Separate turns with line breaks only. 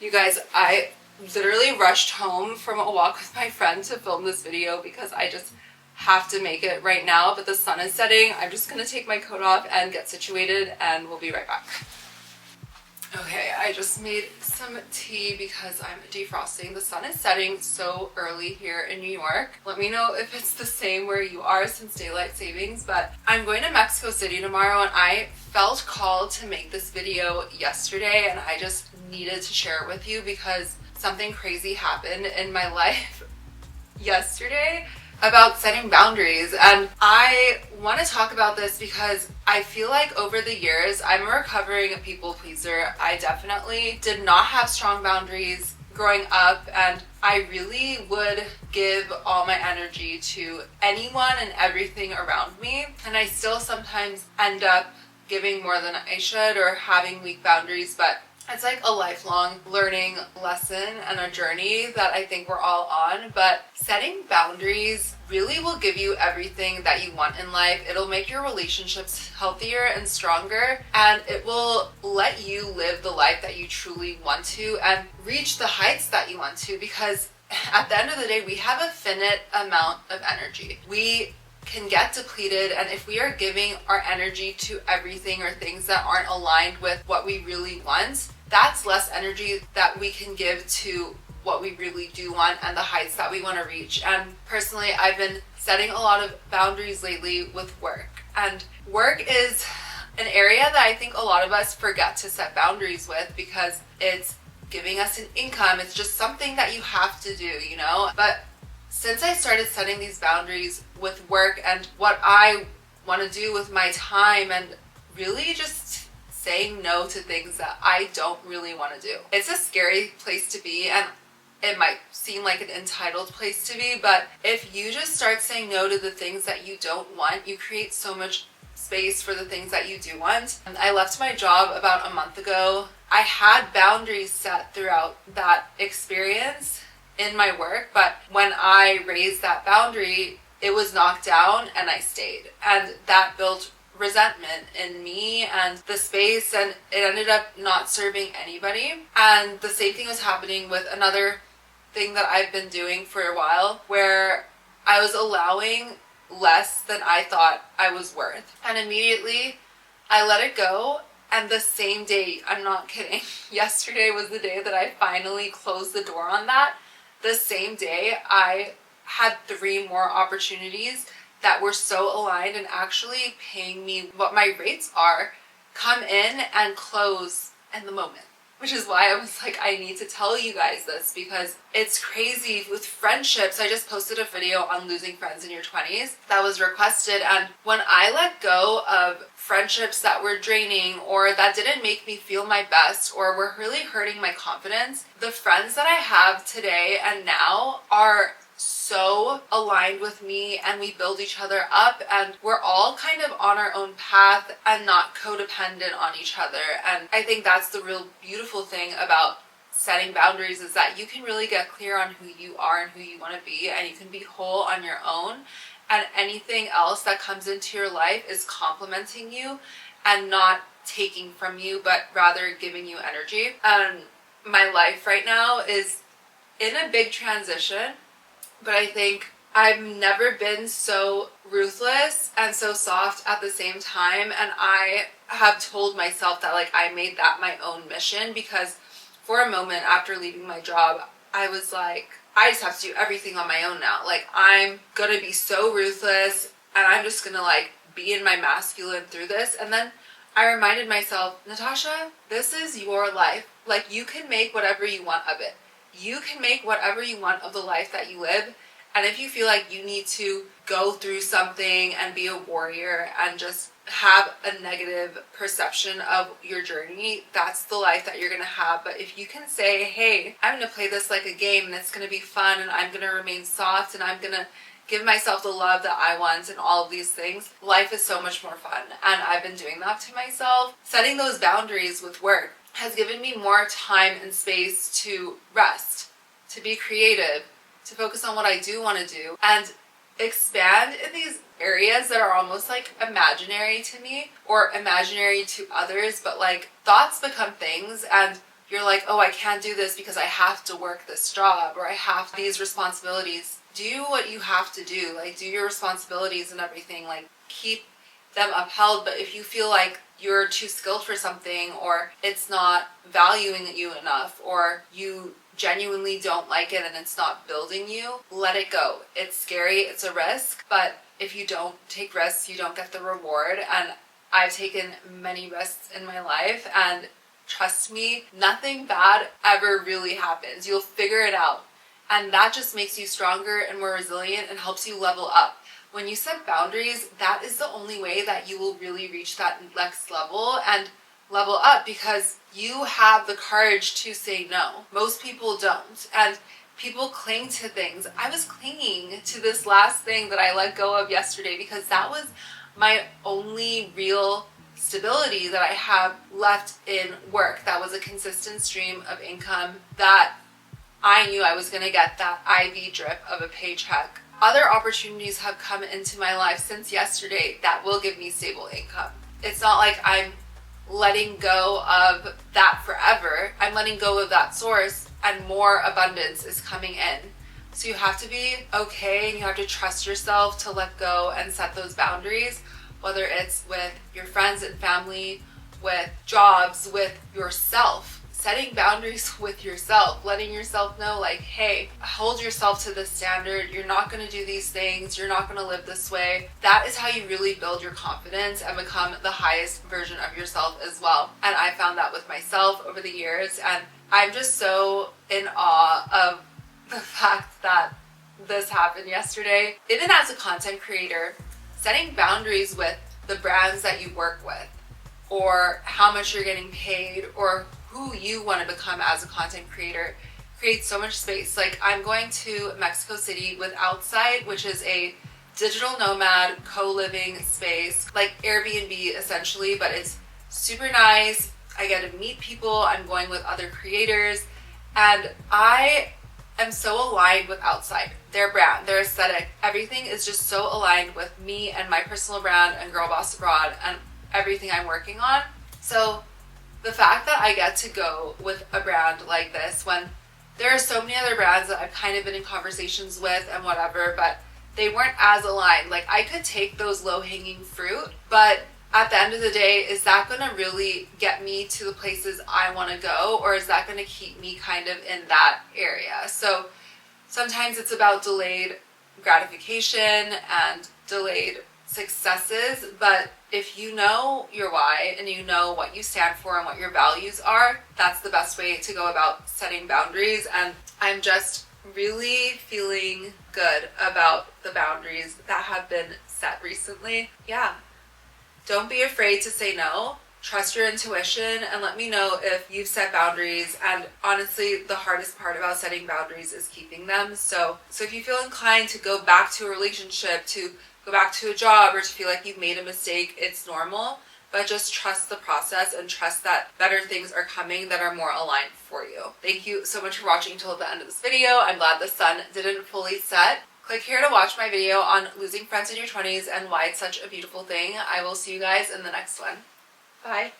You guys, I literally rushed home from a walk with my friend to film this video because I just have to make it right now, but the sun is setting. I'm just gonna take my coat off and get situated and we'll be right back. Okay, I just made some tea because I'm defrosting. The sun is setting so early here in New York. Let me know if it's the same where you are since daylight savings, but I'm going to Mexico City tomorrow and I felt called to make this video yesterday and I just needed to share it with you because something crazy happened in my life yesterday about setting boundaries. And I want to talk about this because I feel like over the years, I'm a recovering people pleaser. I definitely did not have strong boundaries growing up, and I really would give all my energy to anyone and everything around me. And I still sometimes end up giving more than I should or having weak boundaries, but it's like a lifelong learning lesson and a journey that I think we're all on. But setting boundaries really will give you everything that you want in life. It'll make your relationships healthier and stronger, and it will let you live the life that you truly want to and reach the heights that you want to, because at the end of the day, we have a finite amount of energy. We can get depleted, and if we are giving our energy to everything or things that aren't aligned with what we really want, that's less energy that we can give to what we really do want and the heights that we want to reach. And personally, I've been setting a lot of boundaries lately with work, and work is an area that I think a lot of us forget to set boundaries with because it's giving us an income. It's just something that you have to do, you know? But since I started setting these boundaries with work and what I want to do with my time, and really just saying no to things that I don't really want to do. It's a scary place to be, and it might seem like an entitled place to be, but if you just start saying no to the things that you don't want, you create so much space for the things that you do want. And I left my job about a month ago. I had boundaries set throughout that experience in my work, but when I raised that boundary, it was knocked down and I stayed. And that built resentment in me and the space, and it ended up not serving anybody. And the same thing was happening with another thing that I've been doing for a while, where I was allowing less than I thought I was worth. And immediately I let it go. And the same day, I'm not kidding, yesterday was the day that I finally closed the door on that. The same day, I had 3 more opportunities that were so aligned and actually paying me what my rates are, come in and close in the moment. Which is why I was like, I need to tell you guys this because it's crazy with friendships. I just posted a video on losing friends in your 20s that was requested, and when I let go of friendships that were draining or that didn't make me feel my best or were really hurting my confidence, the friends that I have today and now are so aligned with me, and we build each other up, and we're all kind of on our own path and not codependent on each other. And I think that's the real beautiful thing about setting boundaries, is that you can really get clear on who you are and who you want to be, and you can be whole on your own, and anything else that comes into your life is complementing you and not taking from you, but rather giving you energy. My life right now is in a big transition, but I think I've never been so ruthless and so soft at the same time. And I have told myself that, like, I made that my own mission, because for a moment after leaving my job, I was like, I just have to do everything on my own now. Like, I'm gonna be so ruthless and I'm just gonna like be in my masculine through this. And then I reminded myself, Natasha, this is your life. Like, you can make whatever you want of it. You can make whatever you want of the life that you live. And if you feel like you need to go through something and be a warrior and just have a negative perception of your journey, that's the life that you're going to have. But if you can say, hey, I'm going to play this like a game and it's going to be fun and I'm going to remain soft and I'm going to give myself the love that I want and all of these things, life is so much more fun. And I've been doing that to myself. Setting those boundaries with work has given me more time and space to rest, to be creative, to focus on what I do want to do, and expand in these areas that are almost like imaginary to me or imaginary to others. But like, thoughts become things, and you're like, oh, I can't do this because I have to work this job or I have these responsibilities. Do what you have to do. Like, do your responsibilities and everything. Like, keep them upheld. But if you feel like you're too skilled for something, or it's not valuing you enough, or you genuinely don't like it and it's not building you, let it go. It's scary, it's a risk, but if you don't take risks, you don't get the reward. And I've taken many risks in my life, and trust me, nothing bad ever really happens. You'll figure it out. And that just makes you stronger and more resilient and helps you level up. When you set boundaries, that is the only way that you will really reach that next level and level up, because you have the courage to say no. Most people don't. And people cling to things. I was clinging to this last thing that I let go of yesterday because that was my only real stability that I have left in work. That was a consistent stream of income that I knew I was going to get that IV drip of a paycheck. Other opportunities have come into my life since yesterday that will give me stable income. It's not like I'm letting go of that forever. I'm letting go of that source, and more abundance is coming in. So you have to be okay, and you have to trust yourself to let go and set those boundaries, whether it's with your friends and family, with jobs, with yourself. Setting boundaries with yourself, letting yourself know, like, hey, hold yourself to this standard. You're not going to do these things. You're not going to live this way. That is how you really build your confidence and become the highest version of yourself as well. And I found that with myself over the years. And I'm just so in awe of the fact that this happened yesterday. Even as a content creator, setting boundaries with the brands that you work with, or how much you're getting paid, or who you want to become as a content creator, creates so much space. Like, I'm going to Mexico City with Outside, which is a digital nomad co-living space, like Airbnb essentially, but it's super nice. I get to meet people. I'm going with other creators, and I am so aligned with Outside. Their brand, their aesthetic, everything is just so aligned with me and my personal brand and Girl Boss Abroad and everything I'm working on. So the fact that I get to go with a brand like this, when there are so many other brands that I've kind of been in conversations with and whatever, but they weren't as aligned. Like, I could take those low-hanging fruit, but at the end of the day, is that going to really get me to the places I want to go, or is that going to keep me kind of in that area? So sometimes it's about delayed gratification and delayed successes, but if you know your why and you know what you stand for and what your values are, that's the best way to go about setting boundaries. And I'm just really feeling good about the boundaries that have been set recently. Yeah. Don't be afraid to say no. Trust your intuition, and let me know if you've set boundaries. And honestly, the hardest part about setting boundaries is keeping them. So if you feel inclined to go back to a relationship, to go back to a job, or to feel like you've made a mistake, it's normal. But just trust the process and trust that better things are coming that are more aligned for you. Thank you so much for watching till the end of this video. I'm glad the sun didn't fully set. Click here to watch my video on losing friends in your 20s and why it's such a beautiful thing. I will see you guys in the next one. Bye.